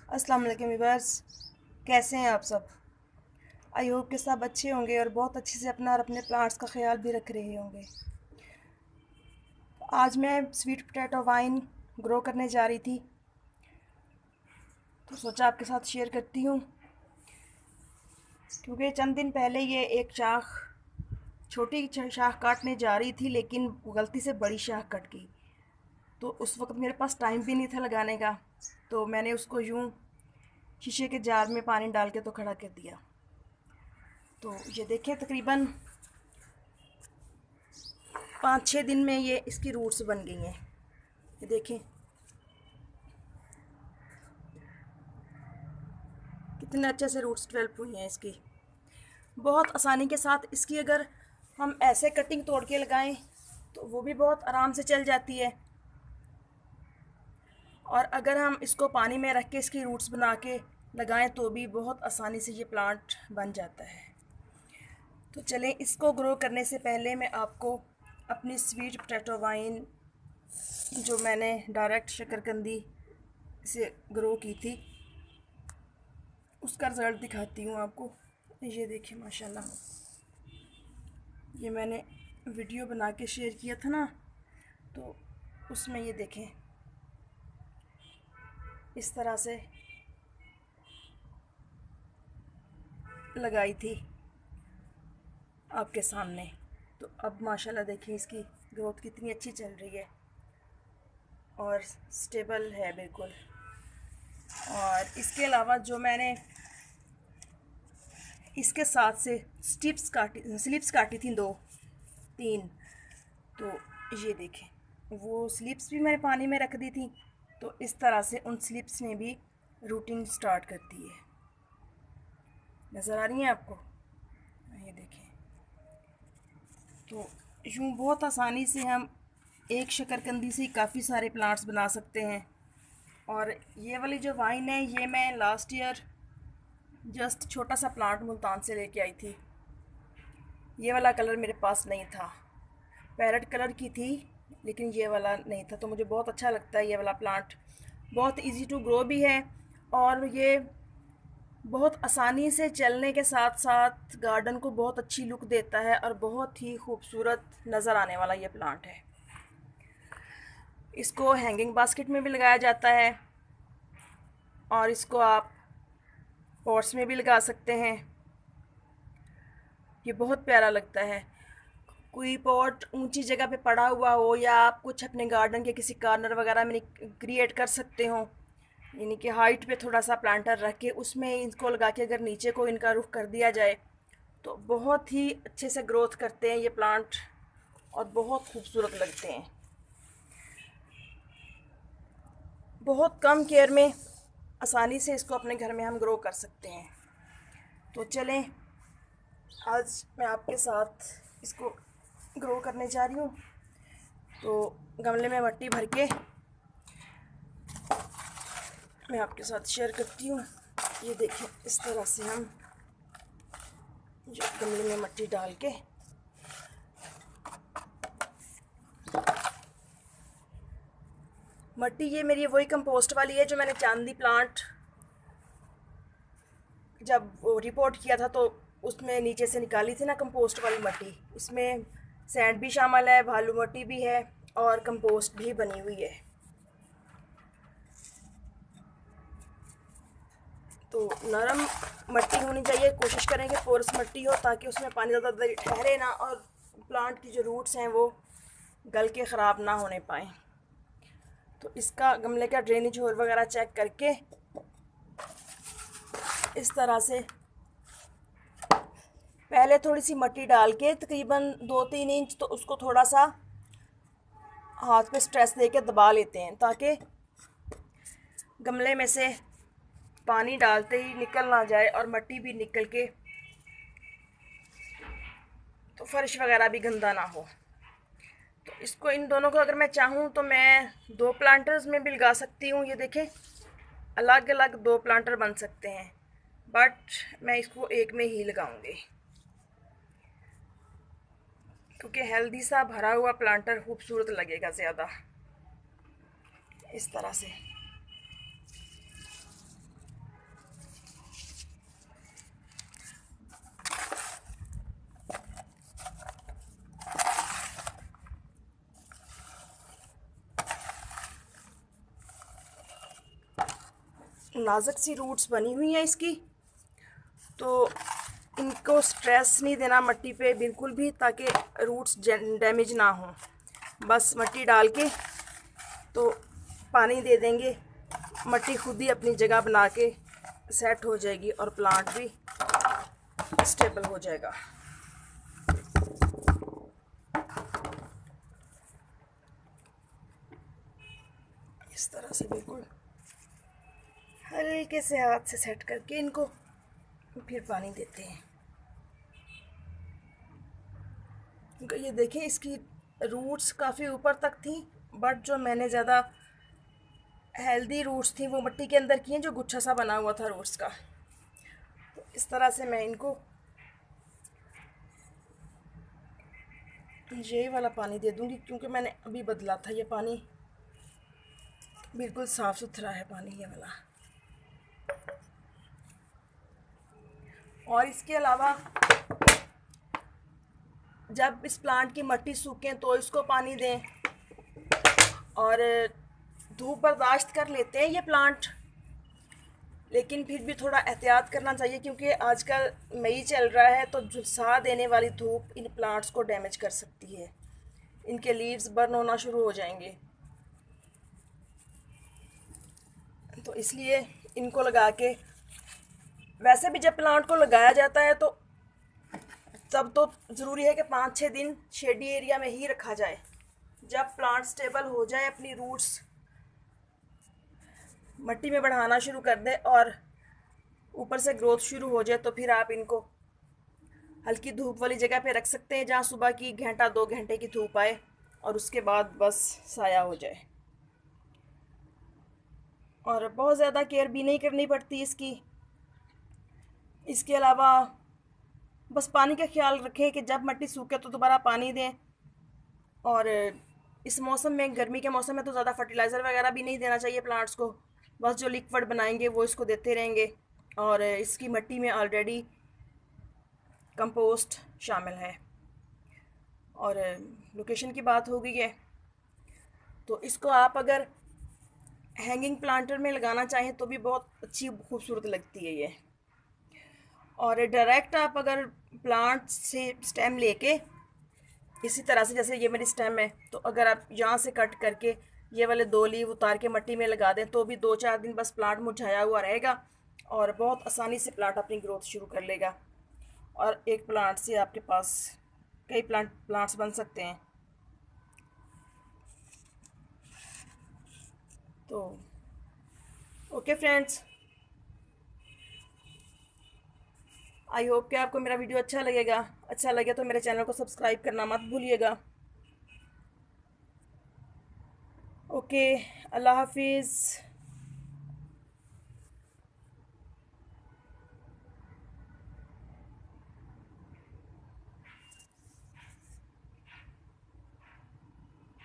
अस्सलाम वालेकुम व्यूअर्स, कैसे हैं आप सब। आई होप कि सब अच्छे होंगे और बहुत अच्छे से अपना और अपने प्लांट्स का ख्याल भी रख रहे होंगे। आज मैं स्वीट पोटैटो वाइन ग्रो करने जा रही थी, तो सोचा आपके साथ शेयर करती हूँ। क्योंकि चंद दिन पहले ये एक छोटी शाख काटने जा रही थी, लेकिन गलती से बड़ी शाख कट गई। तो उस वक्त मेरे पास टाइम भी नहीं था लगाने का, तो मैंने उसको यूँ शीशे के जार में पानी डाल के तो खड़ा कर दिया। तो ये देखें, तकरीबन 5-6 दिन में ये इसकी रूट्स बन गई हैं। ये देखें कितने अच्छे से रूट्स डेवलप हुई हैं इसकी। बहुत आसानी के साथ इसकी अगर हम ऐसे कटिंग तोड़ के लगाएं तो वो भी बहुत आराम से चल जाती है, और अगर हम इसको पानी में रख के इसकी रूट्स बना के लगाएं तो भी बहुत आसानी से ये प्लांट बन जाता है। तो चलें, इसको ग्रो करने से पहले मैं आपको अपनी स्वीट पोटैटो वाइन जो मैंने डायरेक्ट शकरकंदी से ग्रो की थी उसका रिज़ल्ट दिखाती हूँ आपको। ये देखिए माशाल्लाह, ये मैंने वीडियो बना के शेयर किया था ना, तो उसमें ये देखें इस तरह से लगाई थी आपके सामने। तो अब माशाल्लाह देखिए इसकी ग्रोथ कितनी अच्छी चल रही है और स्टेबल है बिल्कुल। और इसके अलावा जो मैंने इसके साथ से स्लिप्स काटी थी 2-3, तो ये देखें वो स्लिप्स भी मैंने पानी में रख दी थी। तो इस तरह से उन स्लिप्स में भी रूटिंग स्टार्ट करती है। नज़र आ रही हैं आपको, ये देखें। तो यूँ बहुत आसानी से हम एक शकरकंदी से काफ़ी सारे प्लांट्स बना सकते हैं। और ये वाली जो वाइन है ये मैं लास्ट ईयर जस्ट छोटा सा प्लांट मुल्तान से लेके आई थी। ये वाला कलर मेरे पास नहीं था, पैरेट कलर की थी, लेकिन ये वाला नहीं था। तो मुझे बहुत अच्छा लगता है ये वाला प्लांट, बहुत इजी टू ग्रो भी है, और ये बहुत आसानी से चलने के साथ साथ गार्डन को बहुत अच्छी लुक देता है और बहुत ही खूबसूरत नज़र आने वाला ये प्लांट है। इसको हैंगिंग बास्केट में भी लगाया जाता है और इसको आप पॉट्स में भी लगा सकते हैं। ये बहुत प्यारा लगता है। कोई पॉट ऊंची जगह पे पड़ा हुआ हो या आप कुछ अपने गार्डन के किसी कॉर्नर वगैरह में क्रिएट कर सकते हो, यानी कि हाइट पे थोड़ा सा प्लांटर रख के उसमें इनको लगा के अगर नीचे को इनका रुख कर दिया जाए तो बहुत ही अच्छे से ग्रोथ करते हैं ये प्लांट और बहुत खूबसूरत लगते हैं। बहुत कम केयर में आसानी से इसको अपने घर में हम ग्रो कर सकते हैं। तो चलें, आज मैं आपके साथ इसको ग्रो करने जा रही हूँ। तो गमले में मिट्टी भर के मैं आपके साथ शेयर करती हूँ। ये देखें इस तरह से हम जो गमले में मिट्टी डाल के मिट्टी, ये मेरी वही कंपोस्ट वाली है जो मैंने चांदी प्लांट जब वो रिपोर्ट किया था तो उसमें नीचे से निकाली थी ना कंपोस्ट वाली मिट्टी। इसमें सैंड भी शामिल है, भालू मिट्टी भी है और कंपोस्ट भी बनी हुई है। तो नरम मिट्टी होनी चाहिए, कोशिश करें कि पोरस मिट्टी हो ताकि उसमें पानी ज़्यादा देर ठहरे ना और प्लांट की जो रूट्स हैं वो गल के ख़राब ना होने पाए। तो इसका गमले का ड्रेनेज होल वगैरह चेक करके इस तरह से पहले थोड़ी सी मिट्टी डाल के तकरीबन 2-3 इंच तो उसको थोड़ा सा हाथ पे स्ट्रेस दे के दबा लेते हैं ताकि गमले में से पानी डालते ही निकल ना जाए और मिट्टी भी निकल के तो फर्श वगैरह भी गंदा ना हो। तो इसको, इन दोनों को अगर मैं चाहूँ तो मैं 2 प्लांटर्स में भी लगा सकती हूँ। ये देखें अलग अलग 2 प्लांटर बन सकते हैं, बट मैं इसको एक में ही लगाऊंगी क्योंकि हेल्दी सा भरा हुआ प्लांटर खूबसूरत लगेगा ज़्यादा। इस तरह से नाजुक सी रूट्स बनी हुई हैं इसकी, तो इनको स्ट्रेस नहीं देना मिट्टी पे बिल्कुल भी, ताकि रूट्स डैमेज ना हो। बस मिट्टी डाल के तो पानी दे देंगे, मिट्टी खुद ही अपनी जगह बना के सेट हो जाएगी और प्लांट भी स्टेबल हो जाएगा। इस तरह से बिल्कुल हल्के से हाथ से सेट करके इनको फिर पानी देते हैं। ये देखिए इसकी रूट्स काफ़ी ऊपर तक थी, बट जो मैंने ज़्यादा हेल्दी रूट्स थी वो मिट्टी के अंदर की हैं, जो गुच्छा सा बना हुआ था रूट्स का। तो इस तरह से मैं इनको यही वाला पानी दे दूँगी, क्योंकि मैंने अभी बदला था। ये पानी बिल्कुल साफ़ सुथरा है पानी ये वाला। और इसके अलावा जब इस प्लांट की मिट्टी सूखे तो इसको पानी दें, और धूप बर्दाश्त कर लेते हैं ये प्लांट, लेकिन फिर भी थोड़ा एहतियात करना चाहिए, क्योंकि आजकल मई चल रहा है, तो झुलसा देने वाली धूप इन प्लांट्स को डैमेज कर सकती है। इनके लीव्स बर्न होना शुरू हो जाएंगे, तो इसलिए इनको लगा के, वैसे भी जब प्लांट को लगाया जाता है तो तब तो ज़रूरी है कि 5-6 दिन शेडी एरिया में ही रखा जाए। जब प्लांट स्टेबल हो जाए, अपनी रूट्स मिट्टी में बढ़ाना शुरू कर दे और ऊपर से ग्रोथ शुरू हो जाए, तो फिर आप इनको हल्की धूप वाली जगह पे रख सकते हैं, जहाँ सुबह की 1-2 घंटे की धूप आए और उसके बाद बस साया हो जाए। और बहुत ज़्यादा केयर भी नहीं करनी पड़ती इसकी। इसके अलावा बस पानी का ख्याल रखें कि जब मिट्टी सूखे तो दोबारा पानी दें। और इस मौसम में, गर्मी के मौसम में, तो ज़्यादा फर्टिलाइज़र वगैरह भी नहीं देना चाहिए प्लांट्स को। बस जो लिक्विड बनाएंगे वो इसको देते रहेंगे। और इसकी मिट्टी में ऑलरेडी कंपोस्ट शामिल है। और लोकेशन की बात हो गई है, तो इसको आप अगर हैंगिंग प्लांटर में लगाना चाहें तो भी बहुत अच्छी खूबसूरत लगती है ये। और डायरेक्ट आप अगर प्लांट से स्टेम लेके इसी तरह से, जैसे ये मेरी स्टेम है, तो अगर आप यहाँ से कट करके ये वाले 2 लीव उतार के मिट्टी में लगा दें तो भी 2-4 दिन बस प्लांट मुरझाया हुआ रहेगा और बहुत आसानी से प्लांट अपनी ग्रोथ शुरू कर लेगा। और एक प्लांट से आपके पास कई प्लांट्स बन सकते हैं। तो ओके फ्रेंड्स, आई होप कि आपको मेरा वीडियो अच्छा लगेगा। अच्छा लगे तो मेरे चैनल को सब्सक्राइब करना मत भूलिएगा। ओके, अल्लाह हाफिज़।